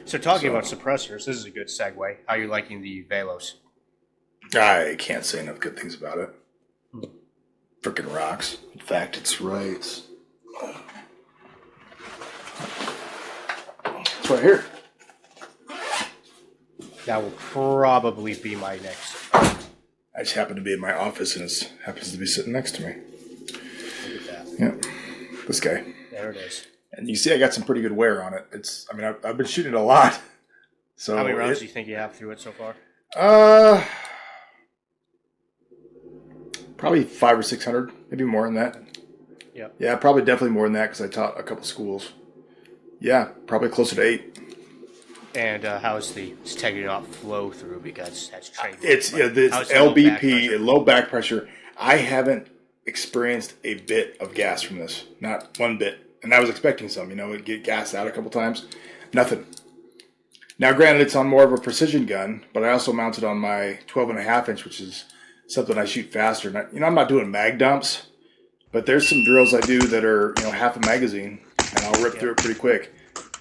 So talking about suppressors, this is a good segue. How are you liking the Velos? I can't say enough good things about it. Freaking rocks. In fact, it's right. It's right here. That will probably be my next. I just happen to be in my office and it happens to be sitting next to me. Look at that. Yeah, this guy. There it is. And you see, I got some pretty good wear on it. I've been shooting it a lot. So how many rounds do you think you have through it so far? Probably 500 or 600, maybe more than that. Yeah. Yeah, probably definitely more than that because I taught a couple schools. Yeah, probably closer to 8. And how's the integrity not flow through because that's trademark? It's LBP, low back pressure. I haven't experienced a bit of gas from this, not one bit. And I was expecting some, it'd get gassed out a couple times. Nothing. Now, granted, it's on more of a precision gun, but I also mounted on my 12.5 inch, which is something I shoot faster. And I'm not doing mag dumps, but there's some drills I do that are, half a magazine, and I'll rip through it pretty quick.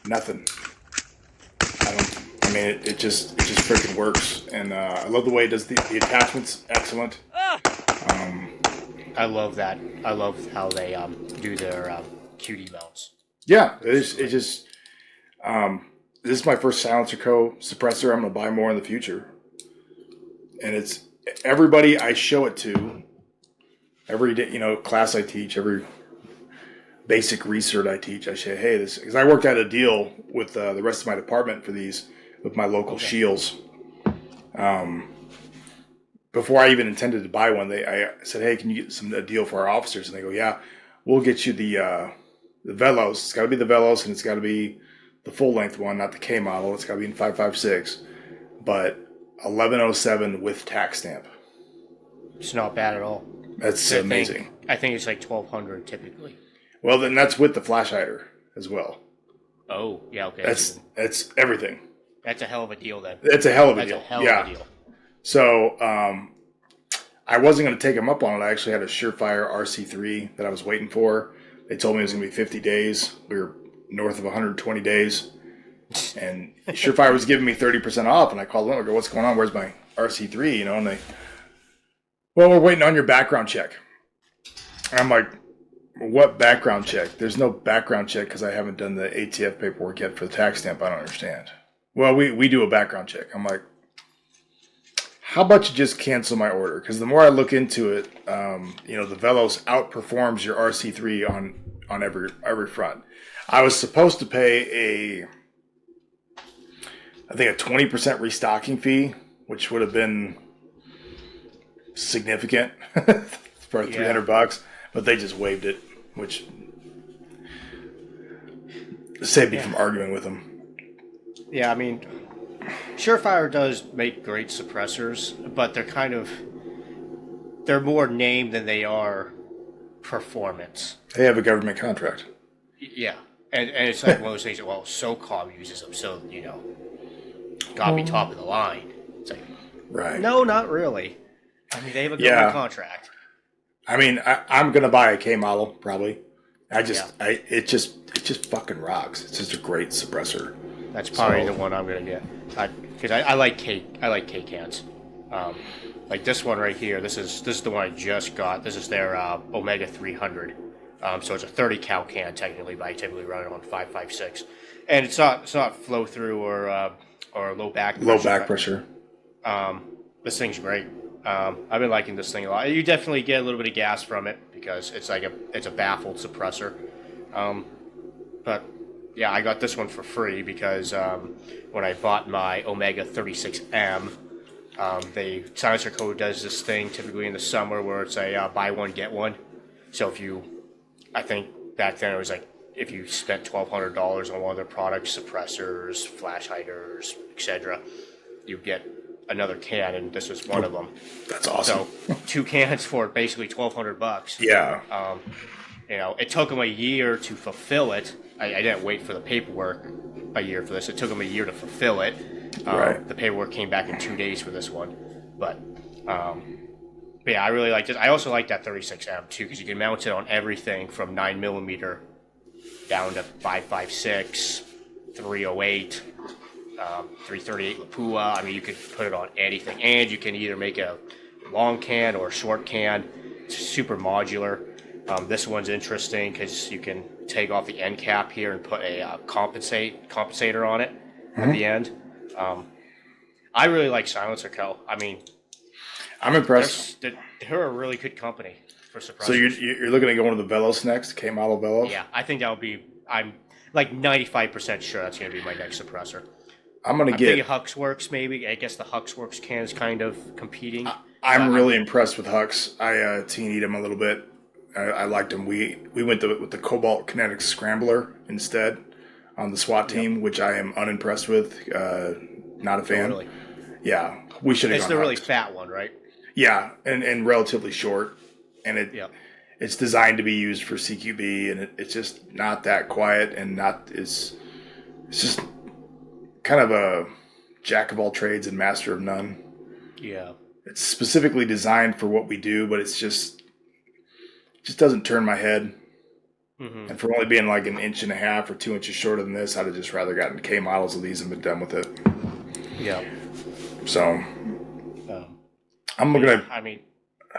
Nothing. It just freaking works, and I love the way it does the attachments. Excellent. I love that. I love how they do their QD mounts. Yeah, this is my first Silencerco suppressor. I'm going to buy more in the future, and it's everybody I show it to. Every day, class I teach, every basic research I teach, I say, hey, this, because I worked out a deal with the rest of my department for these with my local shields. Before I even intended to buy one, I said, hey, can you get a deal for our officers? And they go, yeah, we'll get you the Velos. It's got to be the Velos, and it's got to be the full-length one, not the K model. It's got to be in 5.56, but 1107 with tax stamp. It's not bad at all. That's amazing. I think it's like 1200 typically. Well, then that's with the flash hider as well. Oh, yeah, okay. That's everything. That's a hell of a deal then. That's a hell of a deal. That's a hell of a deal. So I wasn't going to take them up on it. I actually had a Surefire RC3 that I was waiting for. They told me it was going to be 50 days. We were north of 120 days. And Surefire was giving me 30% off. And I called them. I go, what's going on? Where's my RC3? And they, well, we're waiting on your background check. And I'm like, what background check? There's no background check because I haven't done the ATF paperwork yet for the tax stamp. I don't understand. Well, we do a background check. I'm like, how about you just cancel my order? Because the more I look into it, the Velos outperforms your RC3 on every front. I was supposed to pay a 20% restocking fee, which would have been significant for $300, but they just waived it, which saved me from arguing with them. Yeah, Surefire does make great suppressors, but they're more name than they are performance. They have a government contract. Yeah, and it's like one of those things, well, SOCOM uses them, so, gotta be top of the line. It's like, right. No, not really. They have a government contract. I'm going to buy a K model, probably. It just fucking rocks. It's just a great suppressor. That's probably the one I'm gonna get. Because I like K cans. Like this one right here. This is the one I just got. This is their Omega 300. So it's a 30 cal can technically, but I typically run it on 5.56, and it's not flow through or low back pressure. Low back pressure. This thing's great. I've been liking this thing a lot. You definitely get a little bit of gas from it because it's a baffled suppressor. But yeah, I got this one for free because when I bought my Omega 36M, Silencerco does this thing typically in the summer where it's a buy one get one. So I think back then it was like if you spent $1,200 on one of their products, suppressors, flash hiders, etc., you get another can, and this was one of them. That's awesome. So 2 cans for basically $1,200. Yeah. It took them a year to fulfill it. I didn't wait for the paperwork a year for this. It took them a year to fulfill it. Right. The paperwork came back in 2 days for this one. But But yeah, I really like this. I also like that 36M too because you can mount it on everything from 9mm down to 5.56, 308, 338 Lapua. I mean, you could put it on anything, and you can either make a long can or a short can. It's super modular. This one's interesting because you can take off the end cap here and put a compensator on it at the end. I really like Silencerco. I mean, I'm impressed. they're a really good company for suppressors. So you're looking at going to the Velos next, K model Velos? Yeah, I think that would be. I'm like 95% sure that's going to be my next suppressor. I'm thinking Huxworks maybe. I guess the Huxworks can is kind of competing. I'm really impressed with Hux. I T&E'd him a little bit. I liked him. We went with the Cobalt Kinetic Scrambler instead on the SWAT team, which I am unimpressed with. Not a fan. Really? Yeah, we should have. It's gone the really Hux. fat one, right? Yeah, and relatively short, and it's designed to be used for CQB, and it's just not that quiet and not it's just kind of a jack of all trades and master of none. Yeah. It's specifically designed for what we do, but it just doesn't turn my head. Mm-hmm. And for only being like an inch and a half or 2 inches shorter than this, I'd have just rather gotten K models of these and been done with it. Yeah. So I'm gonna. I mean,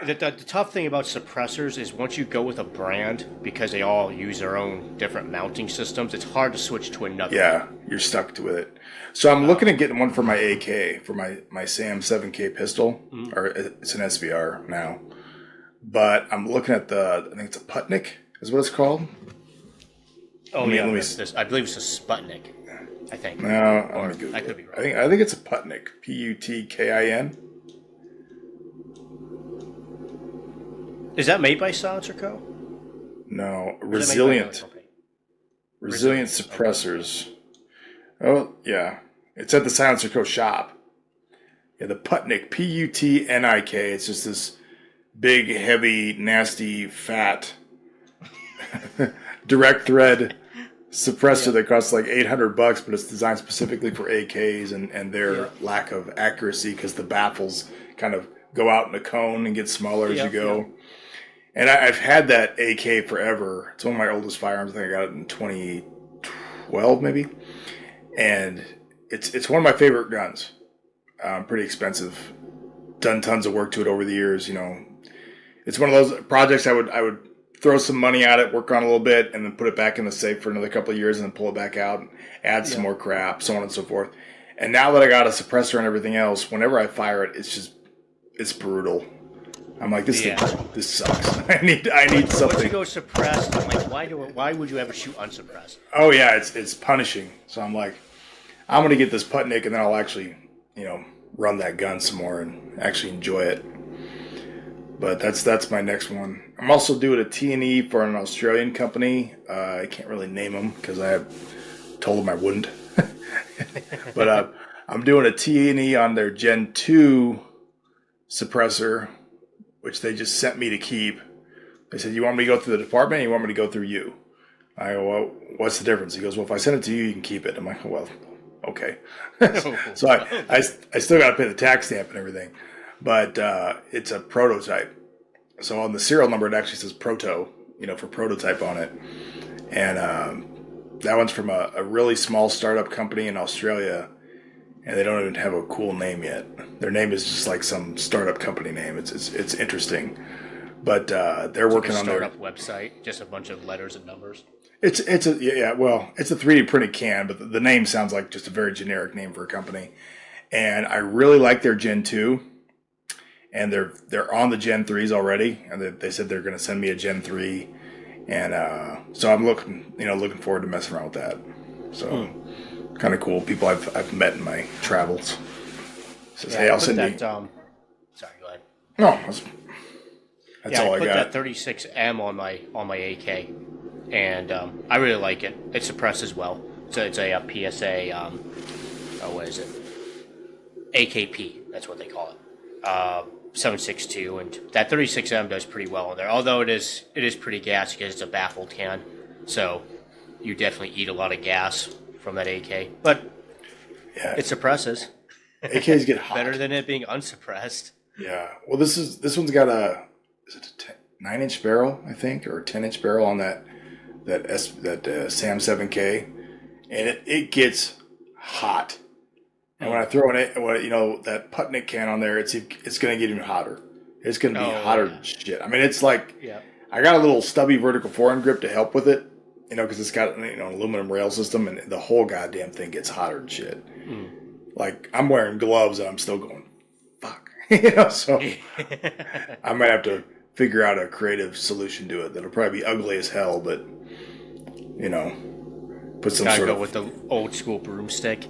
the tough thing about suppressors is once you go with a brand, because they all use their own different mounting systems, it's hard to switch to another. Yeah, you're stuck to it. So I'm looking at getting one for my AK, for my SAM 7K pistol, or it's an SBR now. But I'm looking at I think it's a Putnik, is what it's called. Oh, I believe it's a Sputnik, I think. No, I could be wrong. I think it's a Putnik, Putkin. Is that made by Silencerco? No, Resilient Suppressors. Oh, yeah. It's at the Silencerco shop. Yeah, the Putnik, Putnik. It's just this big, heavy, nasty, fat direct thread suppressor that costs like $800, but it's designed specifically for AKs and their lack of accuracy because the baffles kind of go out in a cone and get smaller as you go. Yeah. And I've had that AK forever. It's one of my oldest firearms. I think I got it in 2012, maybe. And it's one of my favorite guns. Pretty expensive. Done tons of work to it over the years. You know, it's one of those projects I would throw some money at it, work on a little bit, and then put it back in the safe for another couple of years, and then pull it back out, and add some more crap, so on and so forth. And now that I got a suppressor and everything else, whenever I fire it, it's brutal. I'm like, this sucks. I need something. Once you go suppressed, I'm like, why would you ever shoot unsuppressed? Oh yeah, it's punishing. So I'm like, I'm gonna get this Putnik, and then I'll actually, run that gun some more and actually enjoy it. But that's my next one. I'm also doing a T&E for an Australian company. I can't really name them because I told them I wouldn't. But I'm doing a T&E on their Gen 2 suppressor, which they just sent me to keep. They said, you want me to go through the department or you want me to go through you? I go, well, what's the difference? He goes, well, if I send it to you, you can keep it. I'm like, well, okay. So I still got to pay the tax stamp and everything. But it's a prototype. So on the serial number, it actually says proto, for prototype on it. And that one's from a really small startup company in Australia. And they don't even have a cool name yet. Their name is just like some startup company name. It's interesting. But they're working on their startup website, just a bunch of letters and numbers. It's a 3D printed can, but the name sounds like just a very generic name for a company. And I really like their Gen 2. And they're on the Gen 3s already, and they said they're going to send me a Gen 3, and so I'm looking forward to messing around with that. So kind of cool. People I've met in my travels. Says, hey, I'll send you. Sorry, go ahead. No, that's all I got. I put that 36M on my AK, and I really like it. It suppresses well. So it's a PSA. What is it? AKP. That's what they call it. 7.62, and that 36M does pretty well in there. Although it is pretty gassy because it's a baffled can, so you definitely eat a lot of gas from that AK. But it suppresses. AKs get hot. Better than it being unsuppressed. Yeah. Well, this one's got is it a 9-inch barrel, I think, or a 10-inch barrel on that Sam 7K, and it gets hot. And when I throw in that Putnik can on there, it's going to get even hotter. It's going to be hotter than shit. I mean, it's like, Yeah. I got a little stubby vertical forend grip to help with it, because it's got an aluminum rail system, and the whole goddamn thing gets hotter than shit. Like, I'm wearing gloves and I'm still going, fuck. So I might have to figure out a creative solution to it that'll probably be ugly as hell, but put some Gotta sort go of with the old school broomstick.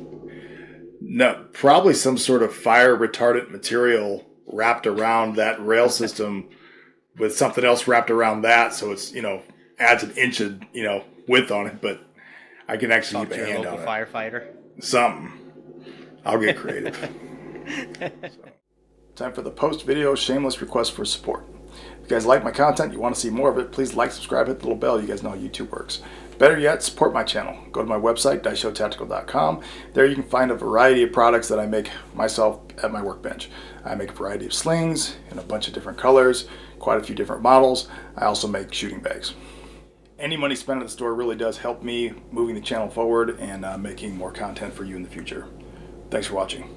no, probably some sort of fire retardant material wrapped around that rail system with something else wrapped around that, so it's adds an inch of width on it, but I can actually keep a hand on it. Firefighter. Something. I'll get creative. Time for the post-video shameless request for support. If you guys like my content, you want to see more of it, please like, subscribe, hit the little bell. You guys know how YouTube works. Better yet, support my channel. Go to my website, daishotactical.com. There you can find a variety of products that I make myself at my workbench. I make a variety of slings in a bunch of different colors, quite a few different models. I also make shooting bags. Any money spent at the store really does help me moving the channel forward and making more content for you in the future. Thanks for watching.